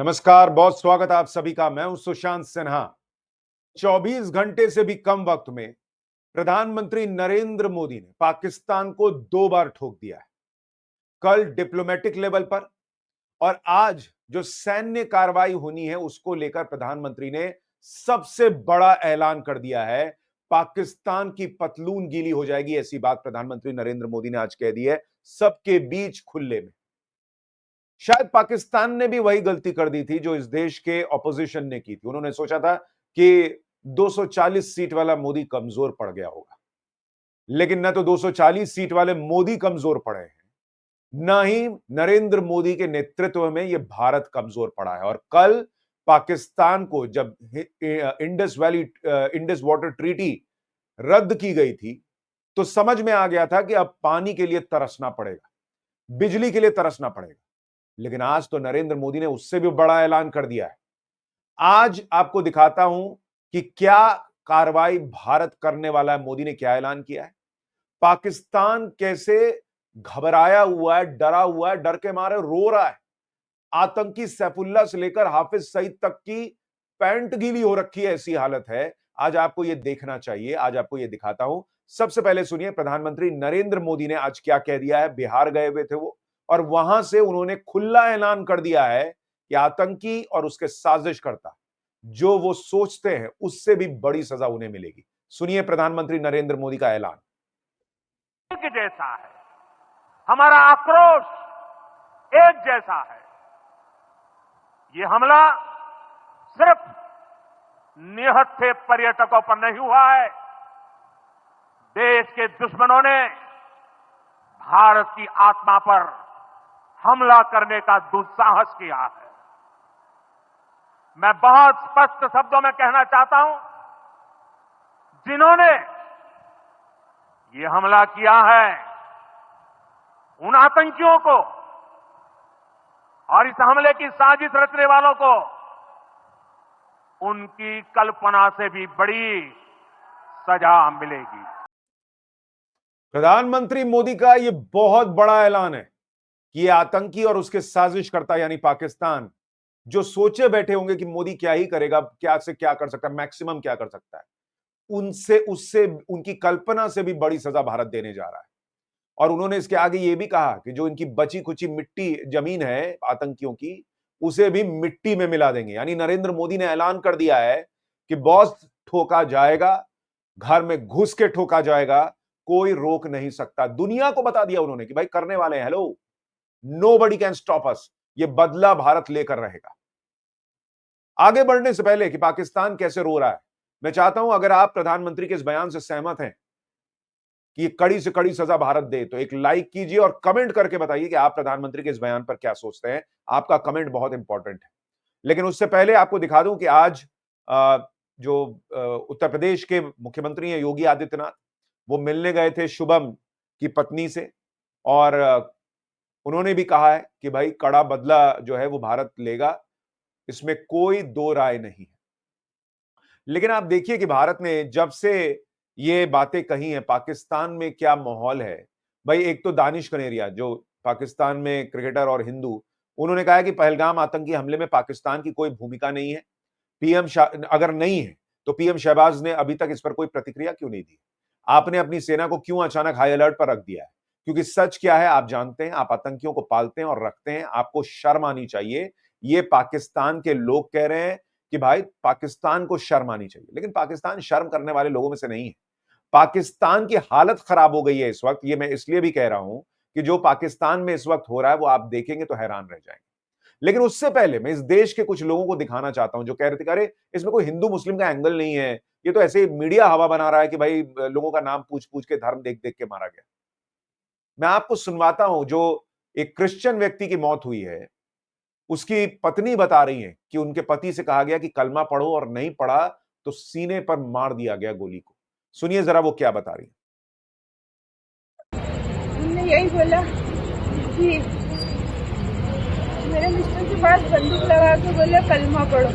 नमस्कार, बहुत स्वागत आप सभी का। मैं हूं सुशांत सिन्हा। 24 घंटे से भी कम वक्त में प्रधानमंत्री नरेंद्र मोदी ने पाकिस्तान को 2 बार ठोक दिया है। कल डिप्लोमेटिक लेवल पर और आज जो सैन्य कार्रवाई होनी है उसको लेकर प्रधानमंत्री ने सबसे बड़ा ऐलान कर दिया है। पाकिस्तान की पतलून गीली हो जाएगी, ऐसी बात प्रधानमंत्री नरेंद्र मोदी ने आज कह दी है, सबके बीच खुले में। शायद पाकिस्तान ने भी वही गलती कर दी थी जो इस देश के ऑपोजिशन ने की थी। उन्होंने सोचा था कि 240 सीट वाला मोदी कमजोर पड़ गया होगा, लेकिन न तो 240 सीट वाले मोदी कमजोर पड़े हैं, न ही नरेंद्र मोदी के नेतृत्व में यह भारत कमजोर पड़ा है। और कल पाकिस्तान को जब इंडस वाटर ट्रीटी रद्द की गई थी तो समझ में आ गया था कि अब पानी के लिए तरसना पड़ेगा, बिजली के लिए तरसना पड़ेगा। लेकिन आज तो नरेंद्र मोदी ने उससे भी बड़ा ऐलान कर दिया है। आज आपको दिखाता हूं कि क्या कार्रवाई भारत करने वाला है। मोदी ने क्या ऐलान किया है, पाकिस्तान कैसे घबराया हुआ है, डरा हुआ है, डर के मारे रो रहा है। आतंकी सैफुल्लाह से लेकर हाफिज सईद तक की पैंट गीली हो रखी है, ऐसी हालत है। आज आपको यह देखना चाहिए, आज आपको यह दिखाता हूं। सबसे पहले सुनिए प्रधानमंत्री नरेंद्र मोदी ने आज क्या कह दिया है। बिहार गए हुए थे वो, और वहां से उन्होंने खुला ऐलान कर दिया है कि आतंकी और उसके साजिशकर्ता जो वो सोचते हैं उससे भी बड़ी सजा उन्हें मिलेगी। सुनिए प्रधानमंत्री नरेंद्र मोदी का ऐलान। जैसा है हमारा आक्रोश, एक जैसा है। ये हमला सिर्फ निहत्थे पर्यटकों पर नहीं हुआ है, देश के दुश्मनों ने भारत की आत्मा पर हमला करने का दुस्साहस किया है। मैं बहुत स्पष्ट शब्दों में कहना चाहता हूं, जिन्होंने ये हमला किया है उन आतंकियों को और इस हमले की साजिश रचने वालों को उनकी कल्पना से भी बड़ी सजा मिलेगी। प्रधानमंत्री मोदी का यह बहुत बड़ा ऐलान है कि ये आतंकी और उसके साजिशकर्ता यानी पाकिस्तान जो सोचे बैठे होंगे कि मोदी क्या ही करेगा, क्या से क्या कर सकता है, मैक्सिमम क्या कर सकता है, उनसे उससे उनकी कल्पना से भी बड़ी सजा भारत देने जा रहा है। और उन्होंने इसके आगे यह भी कहा कि जो इनकी बची खुची मिट्टी जमीन है आतंकियों की, उसे भी मिट्टी में मिला देंगे। यानी नरेंद्र मोदी ने ऐलान कर दिया है कि बॉस ठोका जाएगा, घर में घुस के ठोका जाएगा, कोई रोक नहीं सकता। दुनिया को बता दिया उन्होंने कि भाई करने वाले हैं, hello, nobody can stop us. ये बदला भारत लेकर रहेगा। आगे बढ़ने से पहले कि पाकिस्तान कैसे रो रहा है, मैं चाहता हूं अगर आप प्रधानमंत्री के इस बयान से सहमत हैं कि कड़ी से कड़ी सजा भारत दे, तो एक लाइक कीजिए और कमेंट करके बताइए कि आप प्रधानमंत्री के इस बयान पर क्या सोचते हैं। आपका कमेंट बहुत इंपॉर्टेंट है। लेकिन उससे पहले आपको दिखा दूं कि आज जो उत्तर प्रदेश के मुख्यमंत्री हैं योगी आदित्यनाथ, वो मिलने गए थे शुभम की पत्नी से, और उन्होंने भी कहा है कि भाई कड़ा बदला जो है वो भारत लेगा, इसमें कोई दो राय नहीं है। लेकिन आप देखिए कि भारत ने जब से ये बातें कही हैं, पाकिस्तान में क्या माहौल है। भाई एक तो दानिश कनेरिया जो पाकिस्तान में क्रिकेटर और हिंदू, उन्होंने कहा है कि पहलगाम आतंकी हमले में पाकिस्तान की कोई भूमिका नहीं है। अगर नहीं है तो पीएम शहबाज ने अभी तक इस पर कोई प्रतिक्रिया क्यों नहीं दी? आपने अपनी सेना को क्यों अचानक हाई अलर्ट पर रख दिया है? क्योंकि सच क्या है आप जानते हैं, आप आतंकियों को पालते हैं और रखते हैं, आपको शर्म आनी चाहिए। ये पाकिस्तान के लोग कह रहे हैं कि भाई पाकिस्तान को शर्म आनी चाहिए, लेकिन पाकिस्तान शर्म करने वाले लोगों में से नहीं है। पाकिस्तान की हालत खराब हो गई है इस वक्त। ये मैं इसलिए भी कह रहा हूं कि जो पाकिस्तान में इस वक्त हो रहा है वो आप देखेंगे तो हैरान रह जाएंगे। लेकिन उससे पहले मैं इस देश के कुछ लोगों को दिखाना चाहता हूं जो कह रहे थे अरे इसमें कोई हिंदू मुस्लिम का एंगल नहीं है, ये तो ऐसे मीडिया हवा बना रहा है कि भाई लोगों का नाम पूछ पूछ के, धर्म देख देख के मारा गया। मैं आपको सुनवाता हूं जो एक क्रिश्चियन व्यक्ति की मौत हुई है, उसकी पत्नी बता रही है कि उनके पति से कहा गया कि कलमा पढ़ो और नहीं पढ़ा तो सीने पर मार दिया गया गोली को। सुनिए जरा वो क्या बता रही है। उन्होंने यही बोला कि मेरे मिस्टर के पास बंदूक लगा के बोला कलमा पढ़ो।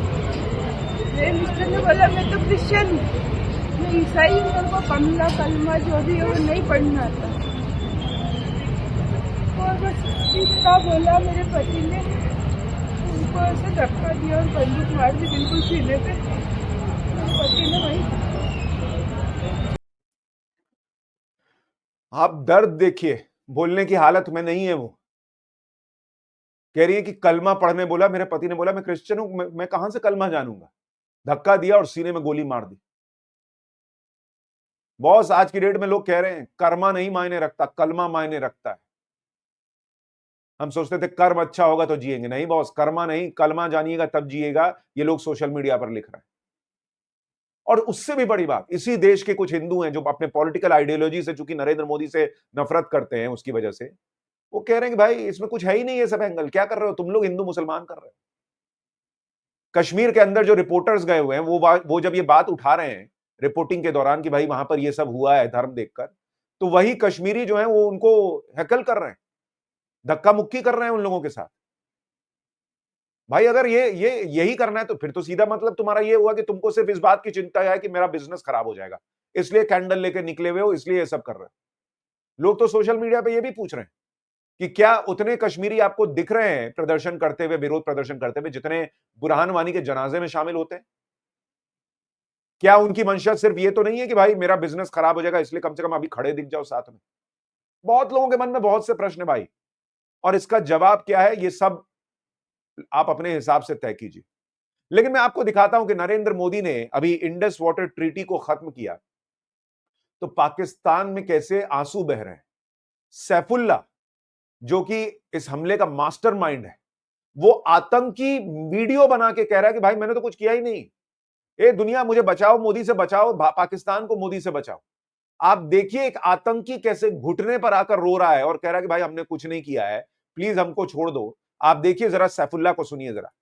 मेरे मिस्टर ने बोला मैं तो क्रिश्चियन हूँ, मैं ईसाई हूँ, मेरे को कलमा जो भी है वो नहीं पढ़ना आता। और बस इतना बोला मेरे पति ने, को ऐसे धक्का दिया और बंदूक मार दी बिल्कुल सीने पे। मेरे पति ने वही आप दर्द देखिए, बोलने की हालत में नहीं है वो। कह रही है कि कलमा पढ़ने बोला, मेरे पति ने बोला मैं क्रिश्चियन हूं, मैं कहां से कलमा जानूंगा। धक्का दिया और सीने में गोली मार दी। बॉस, आज की डेट में लोग कह रहे हैं कर्मा नहीं मायने रखता, कलमा मायने रखता है। हम सोचते थे कर्म अच्छा होगा तो जिएंगे। नहीं बॉस, कर्मा नहीं, कलमा जानिएगा तब जिएगा। ये लोग सोशल मीडिया पर लिख रहे हैं। और उससे भी बड़ी बात, इसी देश के कुछ हिंदू हैं जो अपने पॉलिटिकल आइडियोलॉजी से, चूंकि नरेंद्र मोदी से नफरत करते हैं, उसकी वजह से वो कह रहे हैं कि भाई इसमें कुछ है ही नहीं, ये सब एंगल क्या कर रहे हो तुम लोग, हिंदू मुसलमान कर रहे हो। कश्मीर के अंदर जो रिपोर्टर्स गए हुए हैं वो जब ये बात उठा रहे हैं रिपोर्टिंग के दौरान कि भाई वहां पर ये सब हुआ है धर्म देखकर, तो वही कश्मीरी जो है वो उनको हैकल कर रहे हैं, धक्का मुक्की कर रहे हैं उन लोगों के साथ। भाई अगर ये यही करना है तो फिर तो सीधा मतलब तुम्हारा ये हुआ कि तुमको सिर्फ इस बात की चिंता है कि मेरा बिजनेस खराब हो जाएगा, इसलिए कैंडल लेके निकले हुए हो, इसलिए ये सब कर रहे हो। लोग तो सोशल मीडिया पे ये भी पूछ रहे हैं कि क्या उतने कश्मीरी आपको दिख रहे हैं प्रदर्शन करते हुए, विरोध प्रदर्शन करते हुए, जितने बुरहान वानी के जनाजे में शामिल होते हैं? क्या उनकी मंशा सिर्फ ये तो नहीं है कि भाई मेरा बिजनेस खराब हो जाएगा इसलिए कम से कम अभी खड़े दिख जाओ साथ में? बहुत लोगों के मन में बहुत से प्रश्न है भाई, और इसका जवाब क्या है ये सब आप अपने हिसाब से तय कीजिए। लेकिन मैं आपको दिखाता हूं कि नरेंद्र मोदी ने अभी इंडस वाटर ट्रीटी को खत्म किया तो पाकिस्तान में कैसे आंसू बह रहे हैं। सैफुल्ला जो कि इस हमले का मास्टरमाइंड है, वो आतंकी वीडियो बना के कह रहा है कि भाई मैंने तो कुछ किया ही नहीं, ए दुनिया मुझे बचाओ, मोदी से बचाओ, पाकिस्तान को मोदी से बचाओ। आप देखिए एक आतंकी कैसे घुटने पर आकर रो रहा है और कह रहा है कि भाई हमने कुछ नहीं किया है, प्लीज हमको छोड़ दो। आप देखिए जरा, सैफुल्ला को सुनिए जरा।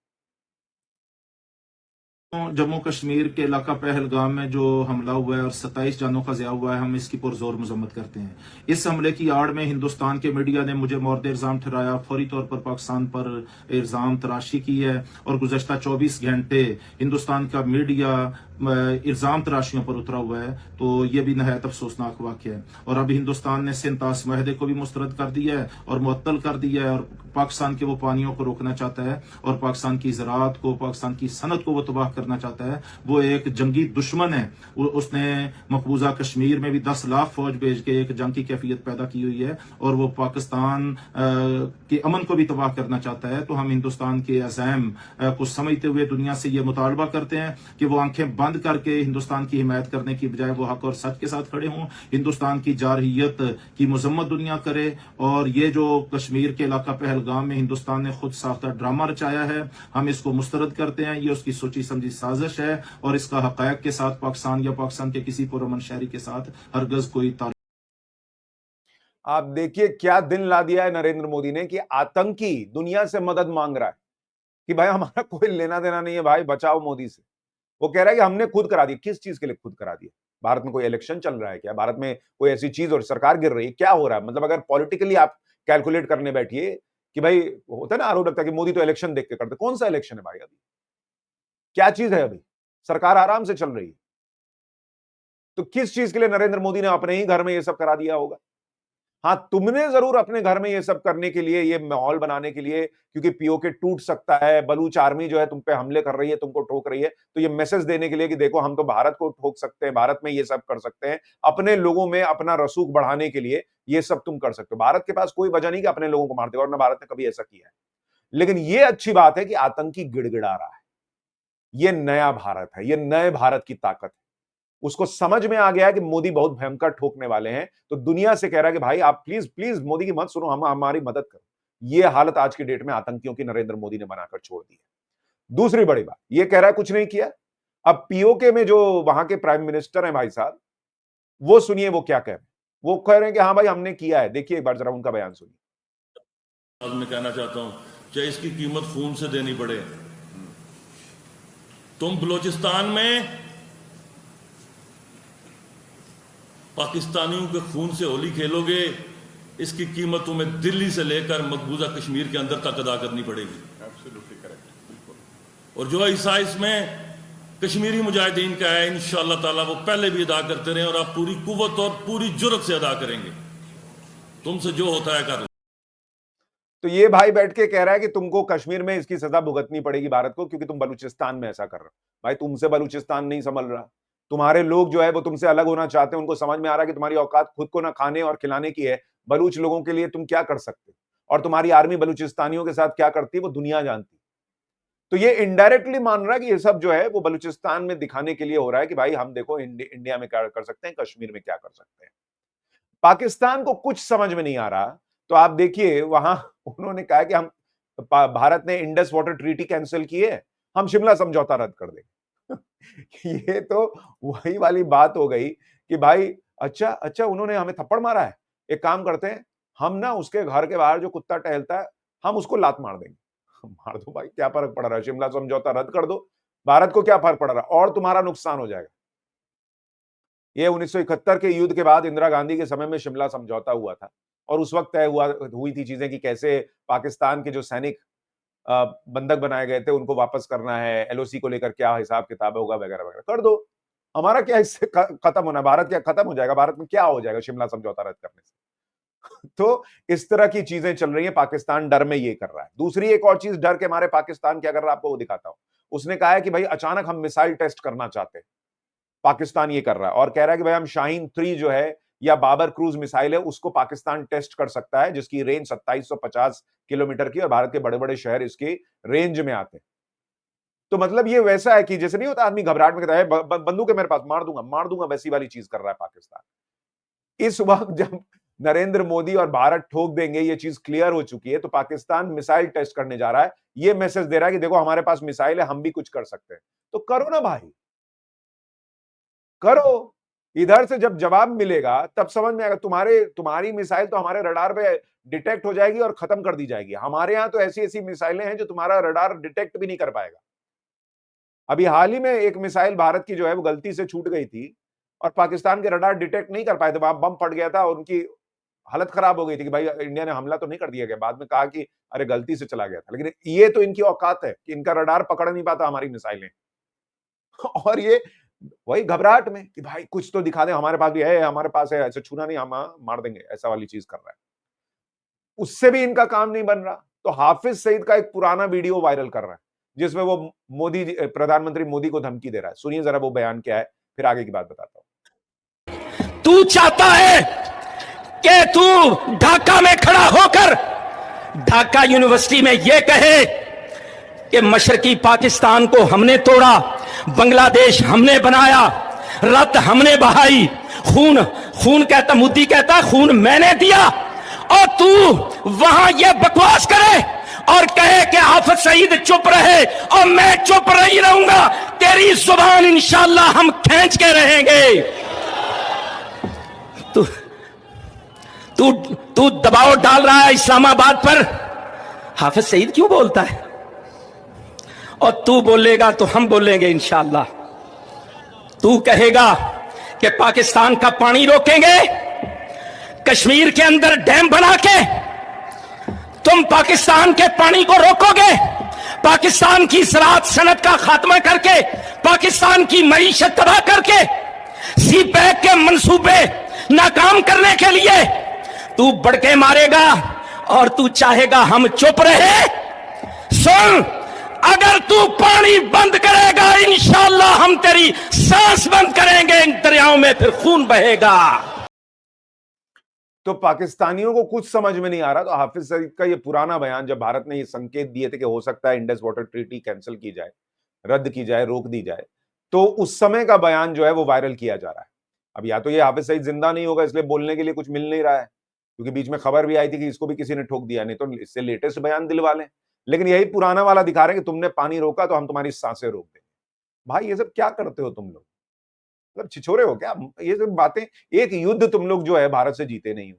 जम्मू कश्मीर के इलाका पहलगाम में जो हमला हुआ है और 27 जानों का ज़िया हुआ है, हम इसकी पुरजोर मजम्मत करते हैं। इस हमले की आड़ में हिंदुस्तान के मीडिया ने मुझे मोर्द इल्ज़ाम ठहराया, फौरी तौर पर पाकिस्तान पर इल्ज़ाम तराशी की है और गुज़श्ता 24 घंटे हिंदुस्तान का मीडिया इल्ज़ाम तराशियों पर उतरा हुआ है। तो ये भी नहायत अफसोसनाक वाक़या है। और अब हिंदुस्तान ने सिंतास माहदे को भी मुस्तरद कर दिया है और मुअत्तल कर दिया है और पाकिस्तान के वो पानियों को रोकना चाहता है और पाकिस्तान की ज़राअत को, पाकिस्तान की सनत को वो तबाह करना चाहता है। वो एक जंगी दुश्मन है। उसने मकबूजा कश्मीर में भी 10 लाख फौज भेज के एक जंग की कैफियत पैदा की हुई है और वो पाकिस्तान के अमन को भी तबाह करना चाहता है। तो हम हिंदुस्तान के अज़ैम को समझते हुए दुनिया से ये मुतालबा करते हैं कि वो आंखें बंद करके हिंदुस्तान की हिमायत करने की बजाय वो हक और सच के साथ खड़े हों, हिंदुस्तान की जारहियत की मजम्मत दुनिया करे। और ये जो कश्मीर के इलाका पहलगाम में हिंदुस्तान ने खुद साख्ता ड्रामा रचाया है, हम इसको मुस्तरद करते हैं। ये उसकी सोची समझी साजिश है और इसका हक़ायक़ के साथ पाकिस्तान या पाकिस्तान के किसी पुरअमन शहरी के साथ हरगज कोई आप देखिए क्या दिन ला दिया है नरेंद्र मोदी ने कि आतंकी दुनिया से मदद मांग रहा है कि भाई हमारा कोई लेना देना नहीं है, भाई बचाओ मोदी से। वो कह रहा है कि हमने खुद करा दिया। किस चीज के लिए खुद करा दिया? भारत में कोई इलेक्शन चल रहा है क्या? भारत में कोई ऐसी चीज और सरकार गिर रही है? क्या हो रहा है? मतलब अगर पॉलिटिकली आप कैलकुलेट करने बैठिए कि भाई, होता है ना आरोप लगता है कि मोदी तो इलेक्शन देख के करते। कौन सा इलेक्शन है भाई? अभी क्या चीज है? अभी सरकार आराम से चल रही है। तो किस चीज के लिए नरेंद्र मोदी ने अपने ही घर में ये सब करा दिया होगा? हाँ, तुमने जरूर अपने घर में ये सब करने के लिए, ये माहौल बनाने के लिए, क्योंकि पीओके टूट सकता है, बलूच आर्मी जो है तुम पे हमले कर रही है, तुमको ठोक रही है, तो ये मैसेज देने के लिए कि देखो हम तो भारत को ठोक सकते हैं, भारत में ये सब कर सकते हैं, अपने लोगों में अपना रसूख बढ़ाने के लिए ये सब तुम कर सकते हो। भारत के पास कोई वजह नहीं कि अपने लोगों को मार दे, और न भारत ने कभी ऐसा किया है। लेकिन ये अच्छी बात है कि आतंकी गिड़गिड़ा रहा है। ये नया भारत है, ये नए भारत की ताकत है। उसको समझ में आ गया है कि मोदी बहुत भयंकर ठोकने वाले हैं, तो दुनिया से कह रहा है कि भाई आप प्लीज प्लीज मोदी की मत सुनो, हम हमारी मदद करो। ये हालत आज की डेट में आतंकियों की नरेंद्र मोदी ने बनाकर छोड़ दी है। दूसरी बड़ी बात, ये कह रहा है कुछ नहीं किया। अब पीओके में जो वहां के प्राइम मिनिस्टर हैं भाई साहब, वो सुनिए वो क्या कह रहे हैं। वो कह रहे हैं कि हाँ भाई हमने किया है। देखिए एक बार जरा उनका बयान सुनिए। मैं कहना चाहता हूं, चाहे इसकी कीमत खून से देनी पड़े। तुम बलूचिस्तान में पाकिस्तानियों के खून से होली खेलोगे, इसकी कीमत तुम्हें दिल्ली से लेकर मकबूजा कश्मीर के अंदर तक अदा करनी पड़ेगी। Absolutely correct. और जो हिस्सा इसमें कश्मीरी मुजाहिदीन का है, इंशाअल्लाह ताला वो पहले भी अदा करते रहे और आप पूरी कुव्वत और पूरी जुर्रत से अदा करेंगे। तुमसे जो होता है कर लो। तो ये भाई बैठ के कह रहा है कि तुमको कश्मीर में इसकी सजा भुगतनी पड़ेगी भारत को, क्योंकि तुम बलूचिस्तान में ऐसा कर रहे हो। भाई तुमसे बलूचिस्तान नहीं संभल रहा, तुम्हारे लोग जो है वो तुमसे अलग होना चाहते हैं, उनको समझ में आ रहा है कि तुम्हारी औकात खुद को ना खाने और खिलाने की है, बलूच लोगों के लिए तुम क्या कर सकते हो, और तुम्हारी आर्मी बलूचिस्तानियों के साथ क्या करती है वो दुनिया जानती है। तो ये इनडायरेक्टली मान रहा है कि ये सब जो है वो बलूचिस्तान में दिखाने के लिए हो रहा है कि भाई हम देखो इंडिया में क्या कर सकते हैं, कश्मीर में क्या कर सकते हैं। पाकिस्तान को कुछ समझ में नहीं आ रहा, तो आप देखिए वहां उन्होंने कहा कि हम भारत ने इंडस वाटर ट्रीटी कैंसिल की है, हम शिमला समझौता रद्द कर देंगे। ये तो वही वाली बात हो गई कि भाई अच्छा अच्छा उन्होंने हमें थप्पड़ मारा है, एक काम करते हैं हम ना उसके घर के बाहर जो कुत्ता टहलता है हम उसको लात मार देंगे। मार दो भाई, क्या फर्क पड़ रहा है, शिमला समझौता रद्द कर दो, भारत को क्या फर्क पड़ रहा है, और तुम्हारा नुकसान हो जाएगा। ये 1971 के युद्ध के बाद इंदिरा गांधी के समय में शिमला समझौता हुआ था, और उस वक्त तय हुई थी चीजें कि कैसे पाकिस्तान के जो सैनिक बंधक बनाए गए थे उनको वापस करना है, एलओसी को लेकर क्या हिसाब किताब होगा वगैरह वगैरह, कर दो। हमारा क्या इससे खत्म होना, भारत क्या खत्म हो जाएगा, भारत में क्या हो जाएगा शिमला समझौता रद्द करने से। तो इस तरह की चीजें चल रही हैं, पाकिस्तान डर में ये कर रहा है। दूसरी एक और चीज डर के मारे पाकिस्तान क्या कर रहा है आपको वो दिखाता हूं। उसने कहा है कि भाई अचानक हम मिसाइल टेस्ट करना चाहते हैं, पाकिस्तान ये कर रहा है, और कह रहा है कि भाई हम शाहीन 3 जो है या बाबर क्रूज मिसाइल है उसको पाकिस्तान टेस्ट कर सकता है, जिसकी रेंज 2750 किलोमीटर की, और भारत के बड़े बड़े शहर इसके रेंज में आते हैं। तो मतलब ये वैसा है कि जैसे नहीं होता आदमी घबराहट में कहता है बंदूक है मेरे पास, मार दूंगा, वैसी वाली चीज कर रहा है पाकिस्तान। इस वक्त जब नरेंद्र मोदी और भारत ठोक देंगे, ये चीज क्लियर हो चुकी है, तो पाकिस्तान मिसाइल टेस्ट करने जा रहा है, ये मैसेज दे रहा है कि देखो हमारे पास मिसाइल है, हम भी कुछ कर सकते हैं। तो करो ना भाई, करो। इधर से जब जवाब मिलेगा तब समझ में आएगा। तुम्हारी मिसाइल तो हमारे रडार पे डिटेक्ट हो जाएगी और खत्म कर दी जाएगी। हमारे यहां तो ऐसी ऐसी मिसाइलें हैं जो तुम्हारा रडार डिटेक्ट भी नहीं कर पाएगा। अभी हाल ही में एक मिसाइल भारत की जो है वो गलती से छूट गई थी और पाकिस्तान के रडार डिटेक्ट नहीं कर पाए थे, वहां बम फट गया था और उनकी हालत खराब हो गई थी कि भाई इंडिया ने हमला तो नहीं कर दिया गया। बाद में कहा कि अरे गलती से चला गया था, लेकिन ये तो इनकी औकात है कि इनका रडार पकड़ नहीं पाता हमारी मिसाइलें। और ये वही घबराहट में कि भाई कुछ तो दिखा दे, हमारे पास भी है, हमारे पास है, ऐसे छूना नहीं, हम मार देंगे, ऐसा वाली चीज कर रहा है। उससे भी इनका काम नहीं बन रहा, तो हाफिज सईद का एक पुराना वीडियो वायरल कर रहा है जिसमें वो मोदी प्रधानमंत्री मोदी को धमकी दे रहा है। सुनिए जरा वो बयान क्या है, फिर आगे की बात बताता हूं। तू चाहता है कि तू ढाका में खड़ा होकर ढाका यूनिवर्सिटी में यह कहे कि मशरकी पाकिस्तान को हमने तोड़ा, बांग्लादेश हमने बनाया, रत हमने बहाई, खून कहता, मोदी कहता खून मैंने दिया, और तू वहां यह बकवास करे और कहे कि हाफिज सईद चुप रहे और मैं चुप नहीं रहूंगा। तेरी जुबान इंशाअल्लाह हम खींच के रहेंगे। तू दबाव डाल रहा है इस्लामाबाद पर, हाफिज सईद क्यों बोलता है, और तू बोलेगा तो हम बोलेंगे इंशाअल्लाह। तू कहेगा कि पाकिस्तान का पानी रोकेंगे, कश्मीर के अंदर डैम बना के तुम पाकिस्तान के पानी को रोकोगे, पाकिस्तान की ज़राअत सनत का खात्मा करके, पाकिस्तान की मईशत तबाह करके, सी पैक के मंसूबे नाकाम करने के लिए तू बड़के मारेगा और तू चाहेगा हम चुप रहे। सुन, अगर तू पानी बंद करेगा इंशाअल्लाह हम तेरी सांस बंद करेंगे, इन दरियाओं में फिर खून बहेगा। तो पाकिस्तानियों को कुछ समझ में नहीं आ रहा, तो हाफिज सईद का ये पुराना बयान, जब भारत ने ये संकेत दिए थे कि हो सकता है इंडस वाटर ट्रीटी कैंसिल की जाए, रद्द की जाए, रोक दी जाए, तो उस समय का बयान जो है वो वायरल किया जा रहा है। अब या तो ये हाफिज सईद जिंदा नहीं होगा इसलिए बोलने के लिए कुछ मिल नहीं रहा है, क्योंकि बीच में खबर भी आई थी कि इसको भी किसी ने ठोक दिया, नहीं तो इससे लेटेस्ट बयान दिलवा लें। लेकिन यही पुराना वाला दिखा रहे हैं कि तुमने पानी रोका तो हम तुम्हारी सांसें रोक देंगे। भाई ये सब क्या करते हो तुम लोग, मतलब छिछोरे हो क्या? ये सब बातें, एक युद्ध तुम लोग जो है भारत से जीते नहीं हो।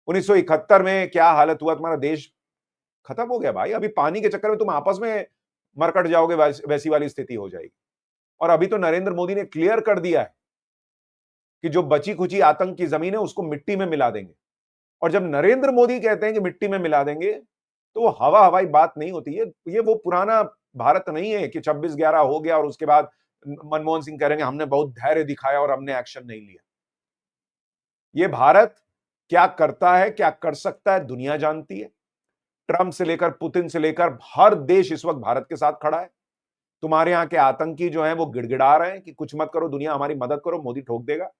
1971 में क्या हालत हुआ, तुम्हारा देश खत्म हो गया भाई। अभी पानी के चक्कर में तुम आपस में मरकट जाओगे, वैसी वाली स्थिति हो जाएगी। और अभी तो नरेंद्र मोदी ने क्लियर कर दिया है कि जो बची खुची आतंक की जमीन है उसको मिट्टी में मिला देंगे। और जब नरेंद्र मोदी कहते हैं कि मिट्टी में मिला देंगे, तो वो हवाई बात नहीं होती है। ये वो पुराना भारत नहीं है कि 26/11 हो गया और उसके बाद मनमोहन सिंह कहेंगे हमने बहुत धैर्य दिखाया और हमने एक्शन नहीं लिया। ये भारत क्या करता है, क्या कर सकता है, दुनिया जानती है। ट्रंप से लेकर पुतिन से लेकर हर देश इस वक्त भारत के साथ खड़ा है। तुम्हारे यहां के आतंकी जो हैं वो गिड़गिड़ा रहे हैं कि कुछ मत करो, दुनिया हमारी मदद करो, मोदी ठोक देगा।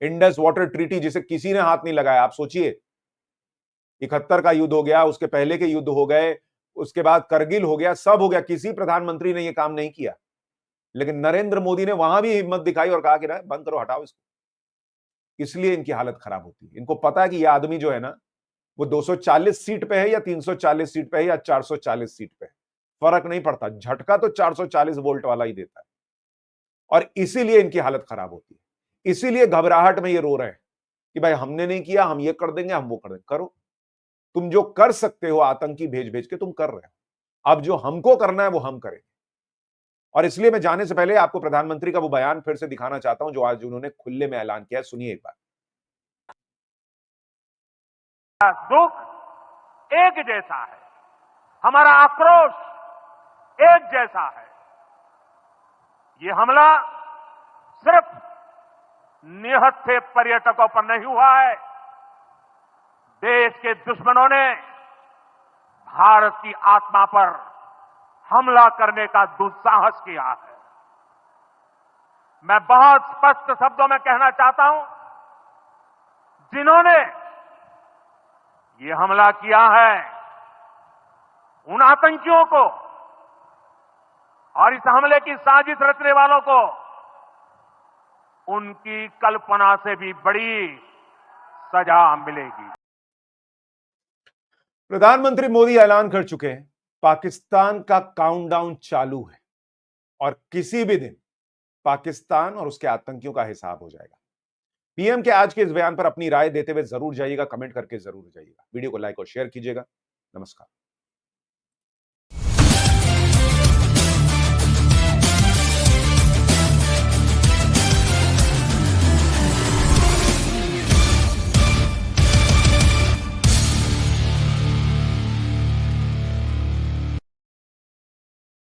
इंडस वाटर ट्रीटी जिसे किसी ने हाथ नहीं लगाया, आप सोचिए 71 का युद्ध हो गया, उसके पहले के युद्ध हो गए, उसके बाद करगिल हो गया, सब हो गया, किसी प्रधानमंत्री ने यह काम नहीं किया। लेकिन नरेंद्र मोदी ने वहां भी हिम्मत दिखाई और कहा कि ना बंद करो, हटाओ इसको। इसलिए इनकी हालत खराब होती है। इनको पता है कि यह आदमी जो है ना वो 240 सीट पे है या 340 सीट पे है या 440 सीट पे है, फर्क नहीं पड़ता, झटका तो 440 वोल्ट वाला ही देता है। और इसीलिए इनकी हालत खराब होती है। इसीलिए घबराहट में ये रो रहे हैं कि भाई हमने नहीं किया, हम ये कर देंगे, हम वो कर देंगे। करो, तुम जो कर सकते हो आतंकी भेज भेज के तुम कर रहे हो। अब जो हमको करना है वो हम करेंगे। और इसलिए मैं जाने से पहले आपको प्रधानमंत्री का वो बयान फिर से दिखाना चाहता हूं जो आज उन्होंने खुले में ऐलान किया है। सुनिए एक बार। दुख एक जैसा है, हमारा आक्रोश एक जैसा है। ये हमला सिर्फ निहत्थे पर्यटकों पर नहीं हुआ है, देश के दुश्मनों ने भारत की आत्मा पर हमला करने का दुस्साहस किया है। मैं बहुत स्पष्ट शब्दों में कहना चाहता हूं, जिन्होंने ये हमला किया है उन आतंकियों को और इस हमले की साजिश रचने वालों को उनकी कल्पना से भी बड़ी सजा मिलेगी। प्रधानमंत्री मोदी ऐलान कर चुके हैं पाकिस्तान का काउंटडाउन चालू है और किसी भी दिन पाकिस्तान और उसके आतंकियों का हिसाब हो जाएगा। पीएम के आज के इस बयान पर अपनी राय देते हुए जरूर जाइएगा, कमेंट करके जरूर जाइएगा। वीडियो को लाइक और शेयर कीजिएगा। नमस्कार।